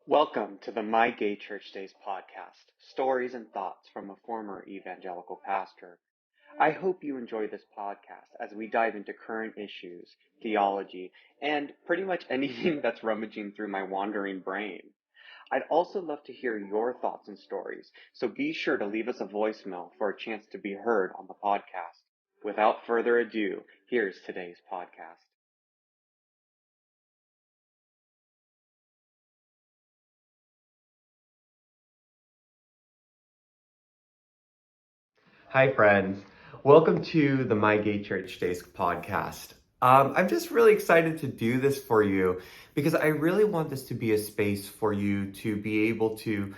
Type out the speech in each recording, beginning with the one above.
Welcome to the My Gay Church Days podcast, stories and thoughts from a former evangelical pastor. I hope you enjoy this podcast as we dive into current issues, theology, and pretty much anything that's rummaging through my wandering brain. I'd also love to hear your thoughts and stories, so be sure to leave us a voicemail for a chance to be heard on the podcast. Without further ado, here's today's podcast. Hi, friends. Welcome to the My Gay Church Days podcast. I'm just really excited to do this for you because I really want this to be a space for you to be able to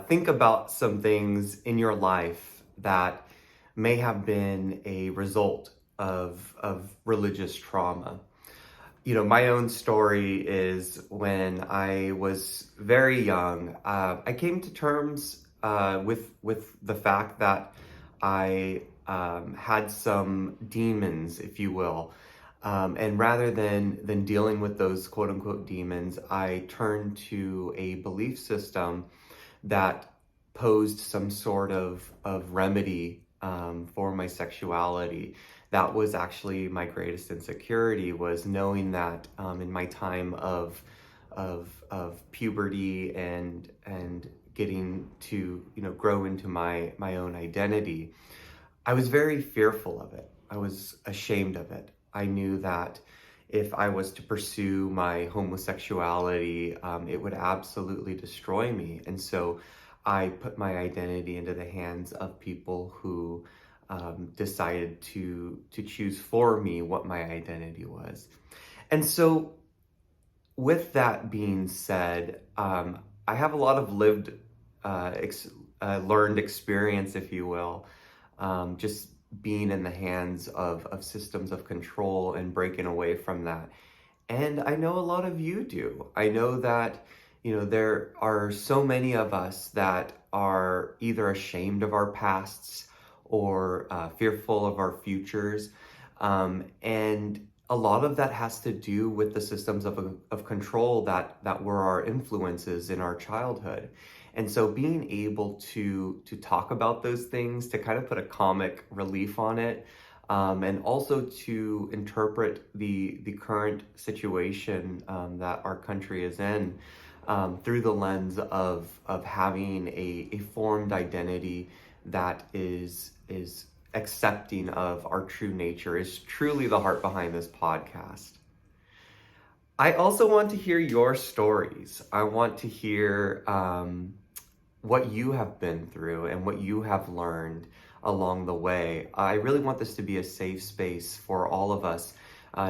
think about some things in your life that may have been a result of religious trauma. You know, my own story is when I was very young, I came to terms with the fact that I had some demons, if you will. And rather than dealing with those quote unquote demons, I turned to a belief system that posed some sort of remedy for my sexuality. That was actually my greatest insecurity, was knowing that in my time of puberty and getting to grow into my own identity, I was very fearful of it. I was ashamed of it. I knew that if I was to pursue my homosexuality, it would absolutely destroy me. And so I put my identity into the hands of people who decided to choose for me what my identity was. And so, with that being said, I have a lot of learned experience, if you will, just being in the hands of systems of control and breaking away from that. And I know a lot of you do. I know that, there are so many of us that are either ashamed of our pasts or fearful of our futures. And a lot of that has to do with the systems of control that were our influences in our childhood. And so being able to talk about those things, to kind of put a comic relief on it, and also to interpret the current situation that our country is in through the lens of having a formed identity that is accepting of our true nature is truly the heart behind this podcast. I also want to hear your stories. I want to hear what you have been through and what you have learned along the way. I really want this to be a safe space for all of us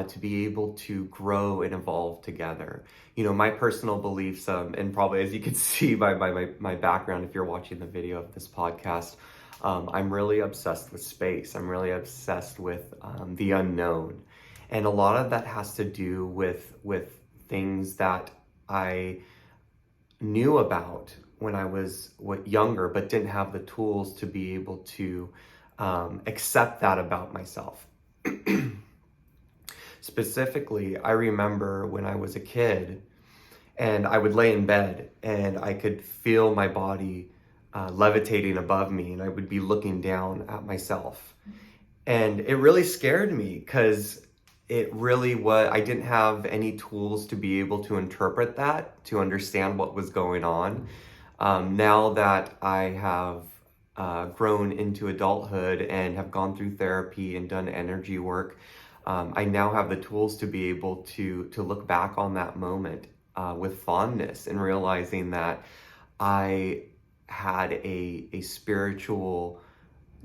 to be able to grow and evolve together. You know, my personal beliefs, and probably as you can see by my background, if you're watching the video of this podcast, I'm really obsessed with space. I'm really obsessed with the unknown. And a lot of that has to do with things that I knew about when I was younger, but didn't have the tools to be able to accept that about myself. Specifically, I remember when I was a kid and I would lay in bed and I could feel my body levitating above me, and I would be looking down at myself. And it really scared me because it really was, I didn't have any tools to be able to interpret that, to understand what was going on. Now that I have grown into adulthood and have gone through therapy and done energy work, I now have the tools to be able to look back on that moment with fondness and realizing that I had a spiritual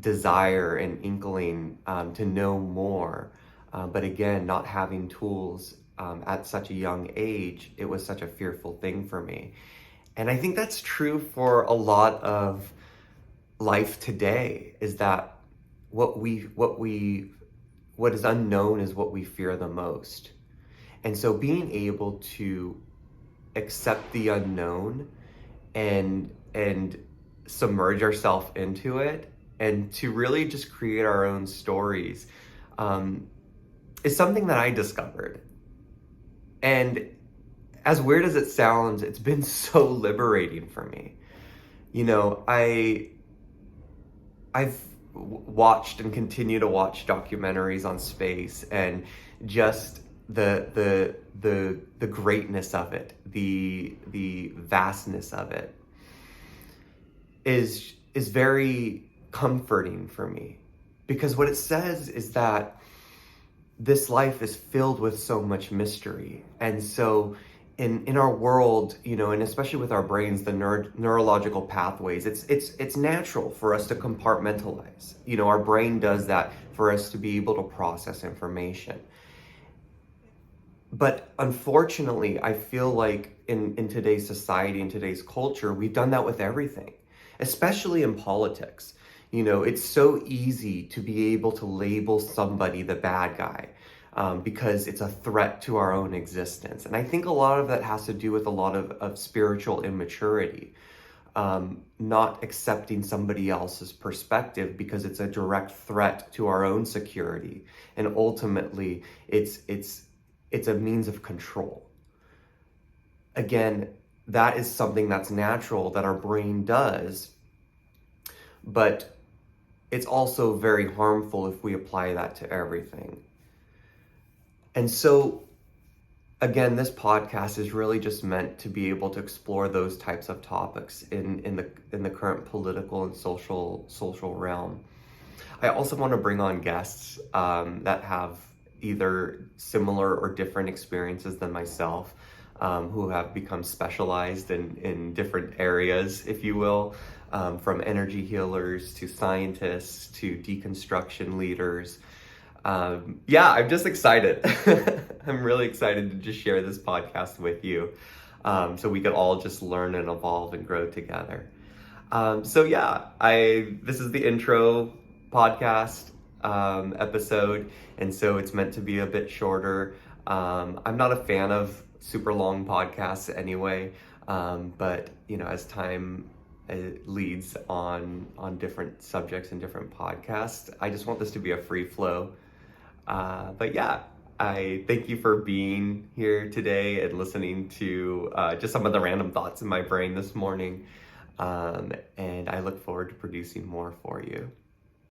desire and inkling to know more. But again, not having tools at such a young age, it was such a fearful thing for me. And I think that's true for a lot of life today, is that what is unknown is what we fear the most. And so being able to accept the unknown and submerge ourselves into it and to really just create our own stories is something that I discovered. And as weird as it sounds, it's been so liberating for me. You know, I've watched and continue to watch documentaries on space, and just the greatness of it, the vastness of it is very comforting for me, because what it says is that this life is filled with so much mystery. And so in our world, you know, and especially with our brains, the neurological pathways, it's natural for us to compartmentalize. You know, our brain does that for us to be able to process information. But unfortunately, I feel like in today's society, in today's culture, we've done that with everything, especially in politics. You know, it's so easy to be able to label somebody the bad guy, because it's a threat to our own existence. And I think a lot of that has to do with a lot of spiritual immaturity, not accepting somebody else's perspective because it's a direct threat to our own security. And ultimately, it's a means of control. Again, that is something that's natural that our brain does, but it's also very harmful if we apply that to everything. And so, again, this podcast is really just meant to be able to explore those types of topics in the current political and social realm. I also want to bring on guests that have either similar or different experiences than myself, who have become specialized in different areas, if you will, from energy healers to scientists to deconstruction leaders. Yeah, I'm just excited. I'm really excited to just share this podcast with you, so we could all just learn and evolve and grow together. So yeah, this is the intro podcast episode, and so it's meant to be a bit shorter. I'm not a fan of super long podcasts anyway, but you know, as time leads on different subjects and different podcasts, I just want this to be a free flow. But yeah, I thank you for being here today and listening to just some of the random thoughts in my brain this morning. And I look forward to producing more for you.